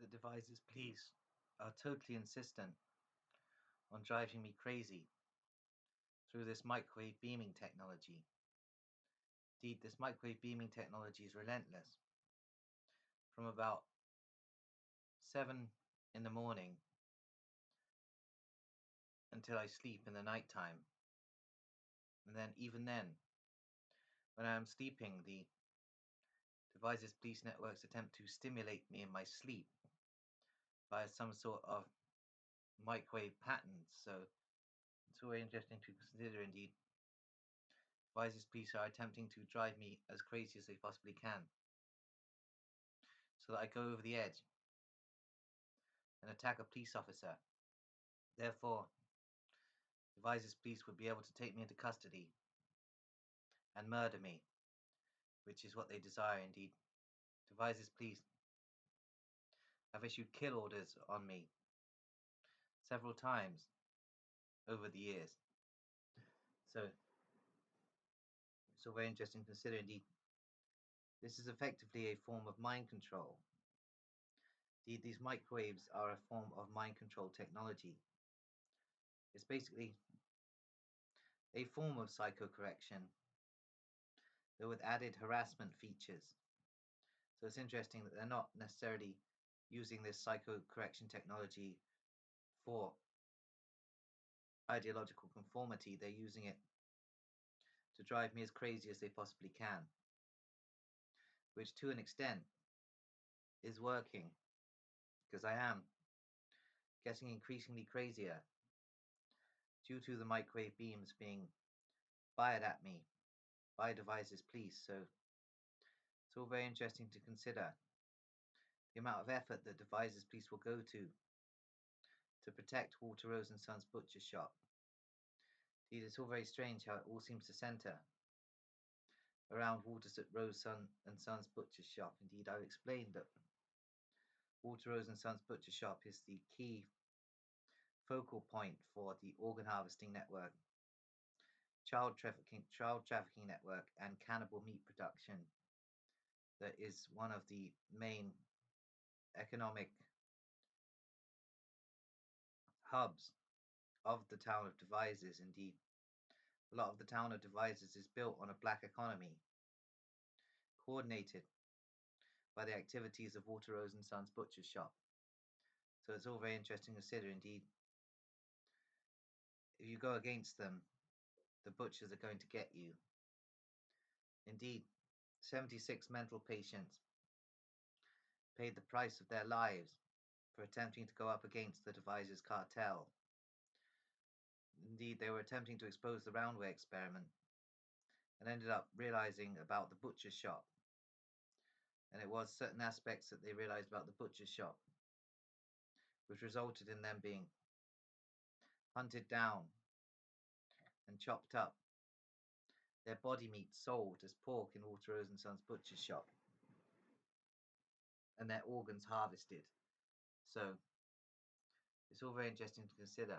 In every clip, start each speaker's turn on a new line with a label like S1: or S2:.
S1: The devices police are totally insistent on driving me crazy through this microwave beaming technology. Indeed, this microwave beaming technology is relentless. From about 7 in the morning until I sleep in the nighttime. And then, even then, when I am sleeping, the devices police networks attempt to stimulate me in my sleep by some sort of microwave patterns. So it's very interesting to consider indeed. Devices police are attempting to drive me as crazy as they possibly can, so that I go over the edge and attack a police officer. Therefore, devices police would be able to take me into custody and murder me, which is what they desire indeed. Devices police have issued kill orders on me several times over the years. So it's all very interesting to consider indeed. This is effectively a form of mind control. Indeed, these microwaves are a form of mind control technology. It's basically a form of psychocorrection, though with added harassment features. So it's interesting that they're not necessarily using this psychocorrection technology for ideological conformity. They're using it to drive me as crazy as they possibly can, which to an extent is working, because I am getting increasingly crazier due to the microwave beams being fired at me by devices police. So it's all very interesting to consider the amount of effort that devices police will go to protect Walter Rose and Sons butcher shop. Indeed, it's all very strange how it all seems to centre around Walter Rose and Sons butcher shop. Indeed, I've explained that Walter Rose and Sons butcher shop is the key focal point for the organ harvesting network, child trafficking network, and cannibal meat production. That is one of the main economic hubs of the town of Devizes. Indeed, a lot of the town of Devizes is built on a black economy, coordinated by the activities of Walter Rose and Sons butcher shop. So it's all very interesting to consider. Indeed, if you go against them, the butchers are going to get you. Indeed, 76 mental patients paid the price of their lives for attempting to go up against the Devices cartel. Indeed, they were attempting to expose the Roundway experiment and ended up realizing about the butcher shop. And it was certain aspects that they realized about the butcher shop which resulted in them being hunted down and chopped up, their body meat sold as pork in Walter Rose and Sons butcher shop, and their organs harvested. So it's all very interesting to consider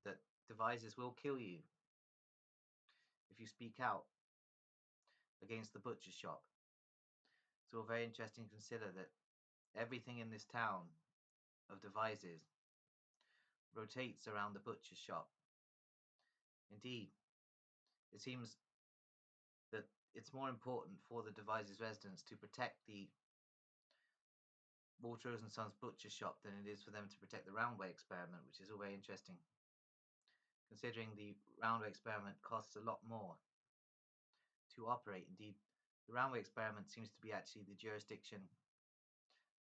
S1: that devices will kill you if you speak out against the butcher shop. It's all very interesting to consider that everything in this town of devices rotates around the butcher shop. Indeed, it seems that it's more important for the devices residents to protect the Walter Rose and Sons butcher shop than it is for them to protect the Roundway experiment, which is all very interesting, considering the Roundway experiment costs a lot more to operate. Indeed, the Roundway experiment seems to be actually the jurisdiction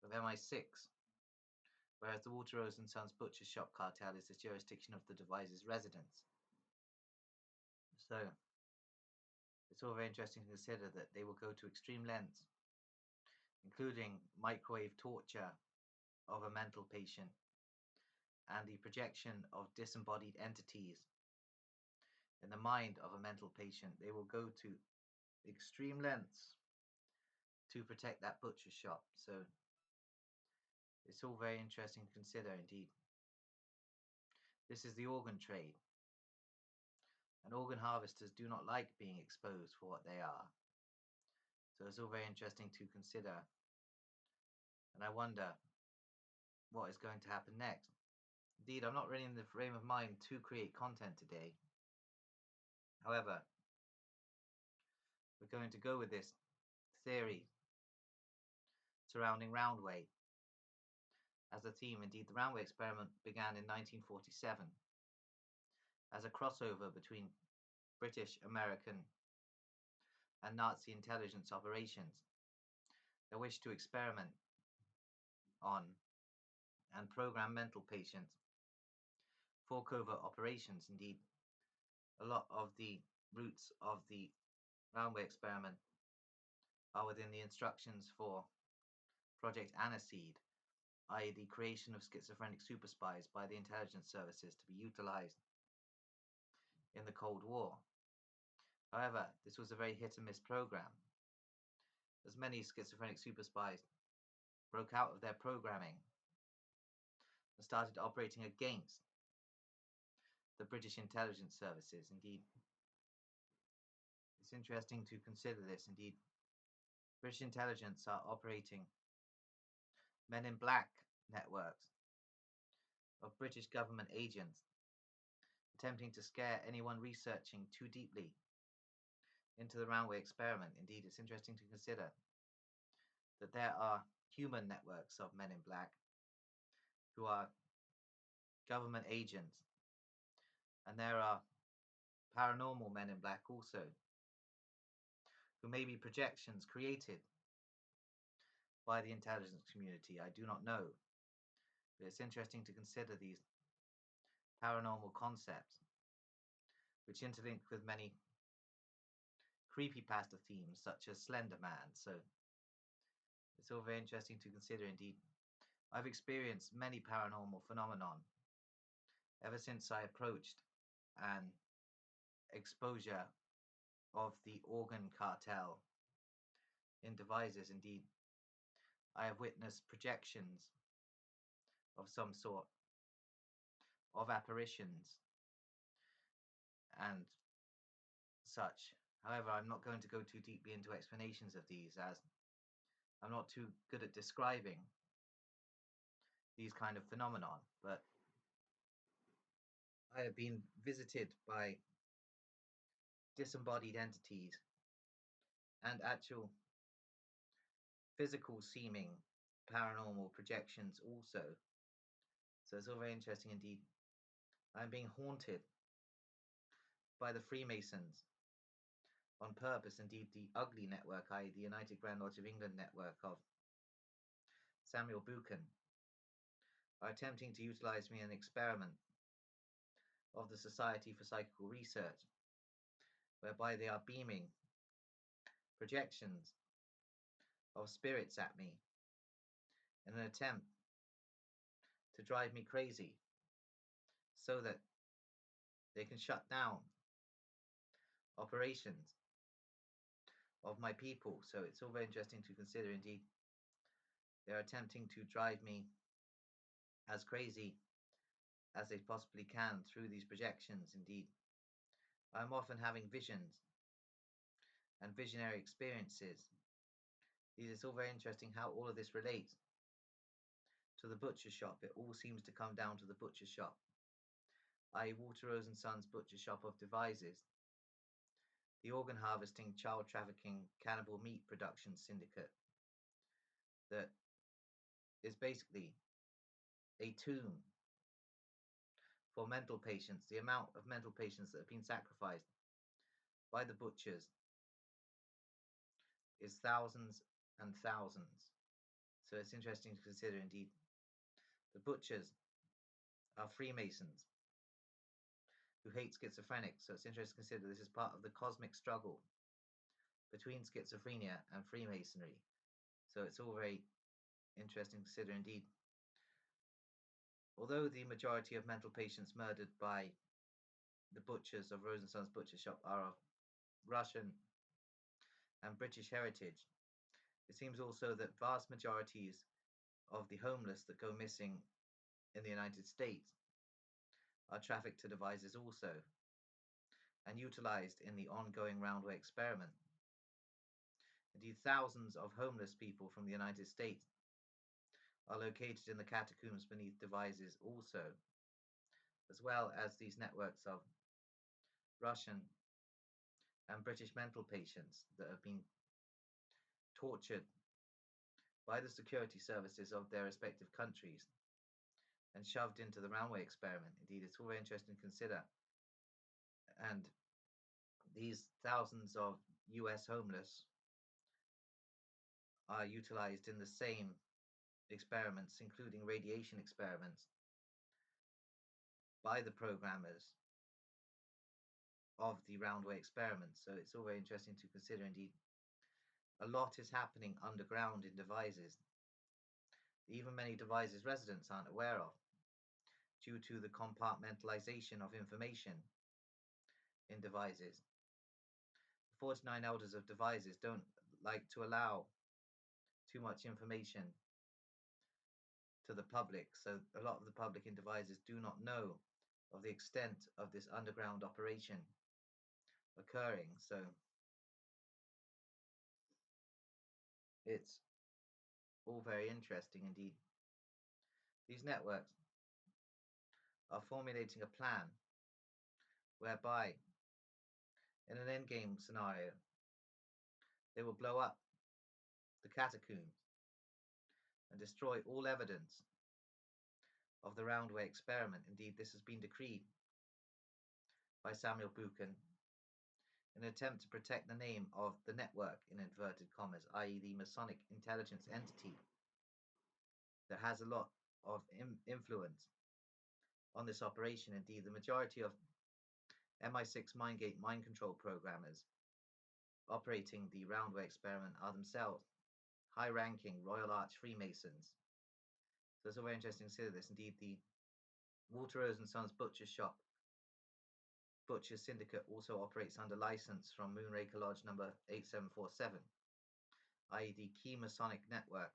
S1: of MI6, whereas the Walter Rose and Sons butcher shop cartel is the jurisdiction of the devices residents. So it's all very interesting to consider that they will go to extreme lengths, including microwave torture of a mental patient and the projection of disembodied entities in the mind of a mental patient. They will go to extreme lengths to protect that butcher shop. So it's all very interesting to consider indeed. This is the organ trade, and organ harvesters do not like being exposed for what they are. So it's all very interesting to consider, and I wonder what is going to happen next. Indeed, I'm not really in the frame of mind to create content today. However, we're going to go with this theory surrounding Roundway as a theme. Indeed, the Roundway experiment began in 1947 as a crossover between British, American, and Nazi intelligence operations that wished to experiment on and program mental patients for covert operations. Indeed, a lot of the roots of the Roundway experiment are within the instructions for Project Aniseed, i.e. the creation of schizophrenic super spies by the intelligence services to be utilized in the Cold War. However, this was a very hit and miss program, as many schizophrenic super spies broke out of their programming and started operating against the British intelligence services. Indeed, it's interesting to consider this. Indeed, British intelligence are operating Men in Black networks of British government agents attempting to scare anyone researching too deeply into the Roundway experiment. Indeed, it's interesting to consider that there are human networks of Men in Black who are government agents, and there are paranormal Men in Black also who may be projections created by the intelligence community. I do not know, but it's interesting to consider these paranormal concepts which interlink with many creepypasta themes such as Slender Man. So it's all very interesting to consider. Indeed, I've experienced many paranormal phenomenon ever since I approached an exposure of the organ cartel in devices. Indeed, I have witnessed projections of some sort, of apparitions and such. However, I'm not going to go too deeply into explanations of these, as I'm not too good at describing these kind of phenomenon, but I have been visited by disembodied entities and actual physical seeming paranormal projections also. So it's all very interesting indeed. I'm being haunted by the Freemasons on purpose. Indeed, the ugly network, i.e. the United Grand Lodge of England network of Samuel Buchan, are attempting to utilize me in an experiment of the Society for Psychical Research, whereby they are beaming projections of spirits at me in an attempt to drive me crazy so that they can shut down operations of my people. So it's all very interesting to consider. Indeed, they're attempting to drive me as crazy as they possibly can through these projections. Indeed, I'm often having visions and visionary experiences. It's all very interesting how all of this relates to the butcher shop. It all seems to come down to the butcher shop, i.e. Walter Rose and Sons Butcher Shop of Devices, the organ harvesting, child trafficking, cannibal meat production syndicate that is basically a tomb for mental patients. The amount of mental patients that have been sacrificed by the butchers is thousands and thousands. So it's interesting to consider. Indeed, the butchers are Freemasons who hate schizophrenics. So it's interesting to consider this is part of the cosmic struggle between schizophrenia and Freemasonry. So it's all very interesting to consider. Indeed, although the majority of mental patients murdered by the butchers of Rose and Sons Butcher Shop are of Russian and British heritage, it seems also that vast majorities of the homeless that go missing in the United States are trafficked to devices also and utilized in the ongoing Roundway experiment. Indeed, thousands of homeless people from the United States are located in the catacombs beneath devices also, as well as these networks of Russian and British mental patients that have been tortured by the security services of their respective countries and shoved into the Roundway experiment. Indeed, it's all very interesting to consider. And these thousands of US homeless are utilized in the same experiments, including radiation experiments, by the programmers of the Roundway experiment. So it's all very interesting to consider. Indeed, a lot is happening underground in devices, even many devices residents aren't aware of, due to the compartmentalization of information in devices. The 49 elders of devices don't like to allow too much information to the public, so a lot of the public in devices do not know of the extent of this underground operation occurring. So it's all very interesting indeed. These networks are formulating a plan whereby, in an endgame scenario, they will blow up the catacombs and destroy all evidence of the Roundway experiment. Indeed, this has been decreed by Samuel Buchan in an attempt to protect the name of the network, in inverted commas, i.e. the Masonic intelligence entity that has a lot of influence on this operation. Indeed, the majority of MI6 Mindgate mind control programmers operating the Roundway experiment are themselves high-ranking Royal Arch Freemasons. So it's all very interesting to consider this. Indeed, the Walter Rose and Sons Butcher Shop Butcher Syndicate also operates under license from Moonraker Lodge number 8747, i.e. the key Masonic network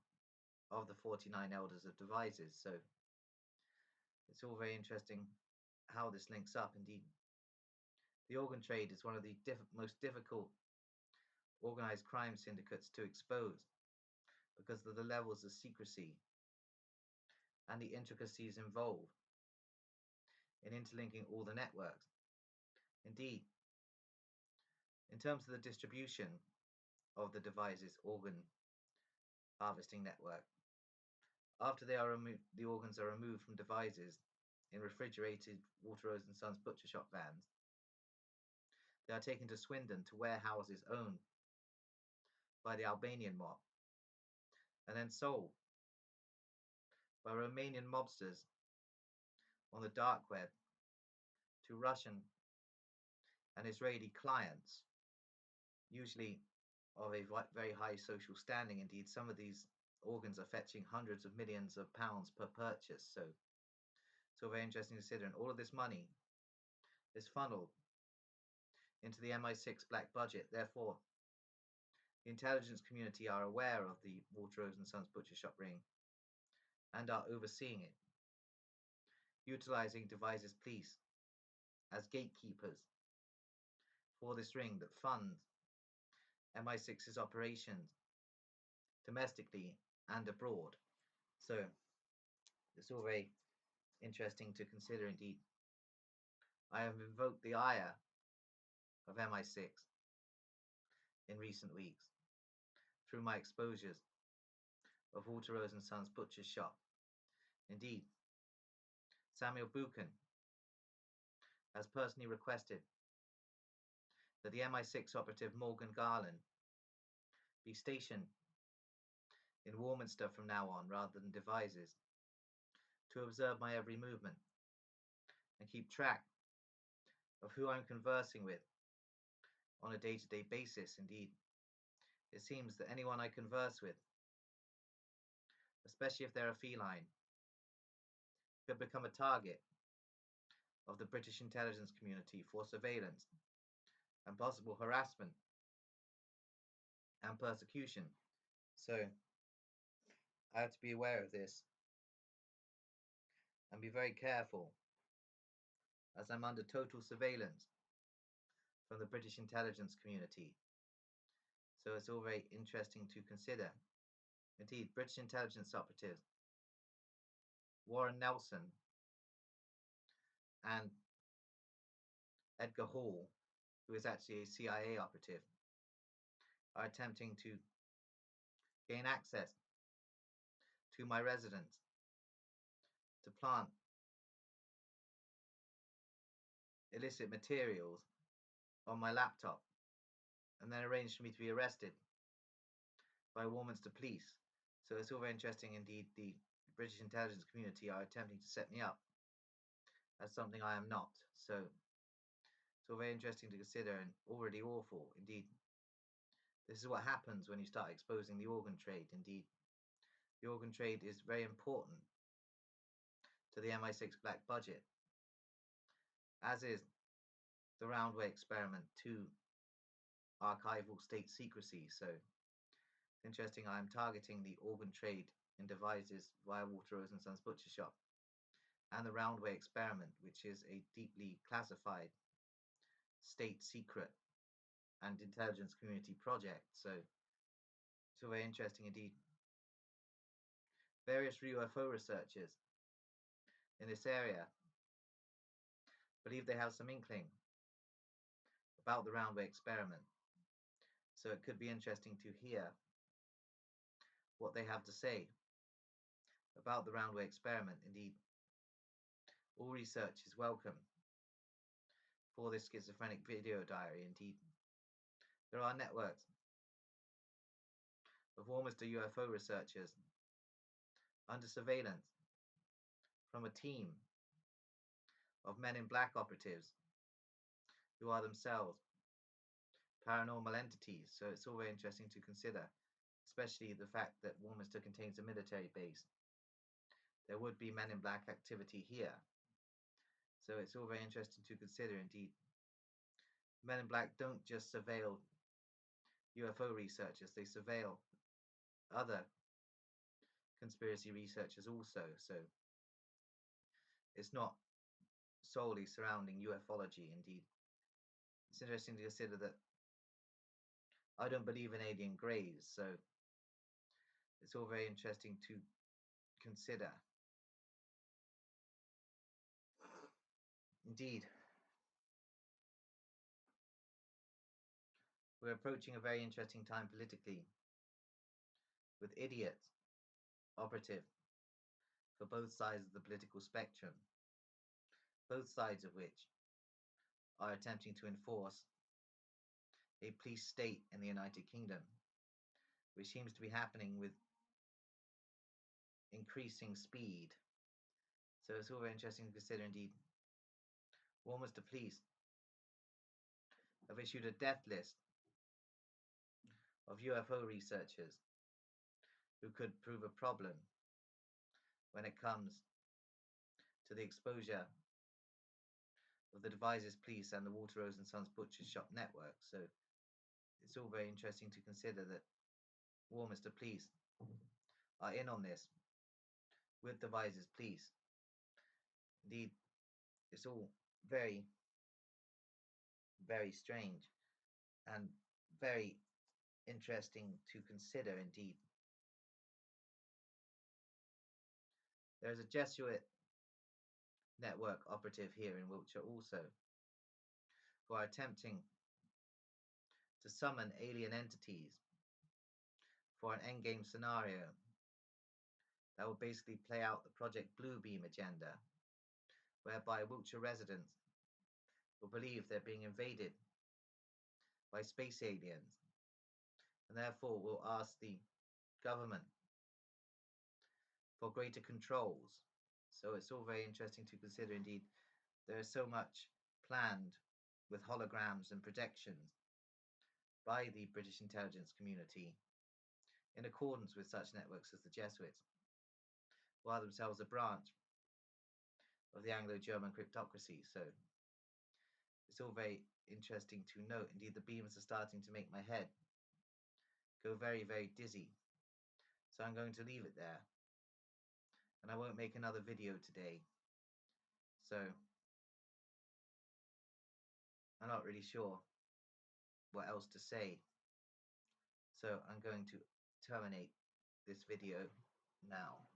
S1: of the 49 Elders of Devices. So it's all very interesting how this links up. Indeed, the organ trade is one of the most difficult organized crime syndicates to expose because of the levels of secrecy and the intricacies involved in interlinking all the networks. Indeed, in terms of the distribution of the device's organ harvesting network, after the organs are removed from devices in refrigerated Walter Rose and Sons butcher shop vans, they are taken to Swindon to warehouses owned by the Albanian mob and then sold by Romanian mobsters on the dark web to Russian and Israeli clients, usually of a very high social standing. Indeed, some of these organs are fetching hundreds of millions of pounds per purchase. So very interesting to consider. And all of this money is funneled into the MI6 black budget. Therefore, the intelligence community are aware of the Walter Rose and Sons butcher shop ring and are overseeing it, utilizing devices police as gatekeepers for this ring that funds MI6's operations domestically and abroad. So it's all very interesting to consider indeed. I have invoked the ire of MI6 in recent weeks through my exposures of Walter Rose and Sons butcher's shop. Indeed, Samuel Buchan has personally requested that the MI6 operative Morgan Garland be stationed in Warminster from now on rather than devices to observe my every movement and keep track of who I'm conversing with on a day-to-day basis. Indeed, it seems that anyone I converse with, especially if they're a feline, could become a target of the British intelligence community for surveillance and possible harassment and persecution. So I have to be aware of this and be very careful, as I'm under total surveillance from the British intelligence community. So it's all very interesting to consider. Indeed, British intelligence operatives Warren Nelson and Edgar Hall, who is actually a CIA operative, are attempting to gain access to my residence to plant illicit materials on my laptop and then arrange for me to be arrested by Warminster police. So it's all very interesting indeed. The British intelligence community are attempting to set me up as something I am not. So it's all very interesting to consider and already awful indeed. This is what happens when you start exposing the organ trade. Indeed, the organ trade is very important to the MI6 black budget, as is the Roundway experiment to archival state secrecy. So interesting, I am targeting the organ trade in devices via Waterrose and Sons Butcher Shop, and the Roundway experiment, which is a deeply classified state secret and intelligence community project. So it's very interesting indeed. Various UFO researchers in this area believe they have some inkling about the Roundway experiment. So it could be interesting to hear what they have to say about the Roundway experiment. Indeed, all research is welcome for this schizophrenic video diary. Indeed, there are networks of Warminster UFO researchers under surveillance from a team of men in black operatives who are themselves paranormal entities. So it's all very interesting to consider, especially the fact that Warminster contains a military base. There would be men in black activity here. So it's all very interesting to consider indeed. Men in black don't just surveil UFO researchers, they surveil other conspiracy researchers also. So it's not solely surrounding ufology. Indeed, it's interesting to consider that I don't believe in alien greys, so it's all very interesting to consider. Indeed, we're approaching a very interesting time politically, with idiots operative for both sides of the political spectrum, both sides of which are attempting to enforce a police state in the United Kingdom, which seems to be happening with increasing speed. So it's all very interesting to consider indeed. Warminster Police have issued a death list of UFO researchers who could prove a problem when it comes to the exposure of the Devizes Police and the Waterrose and Sons Butcher Shop network. So it's all very interesting to consider that Warminster Police are in on this with Devizes Police. Indeed, it's all very, very strange and very interesting to consider indeed. There's a Jesuit network operative here in Wiltshire also, who are attempting to summon alien entities for an endgame scenario that will basically play out the Project Bluebeam agenda, whereby Wiltshire residents will believe they're being invaded by space aliens, and therefore will ask the government for greater controls. So it's all very interesting to consider indeed. There is so much planned with holograms and projections by the British intelligence community in accordance with such networks as the Jesuits, who are themselves a branch of the Anglo-German cryptocracy. So it's all very interesting to note. Indeed, the beams are starting to make my head go very, very dizzy. So I'm going to leave it there. And I won't make another video today. So I'm not really sure what else to say. So I'm going to terminate this video now.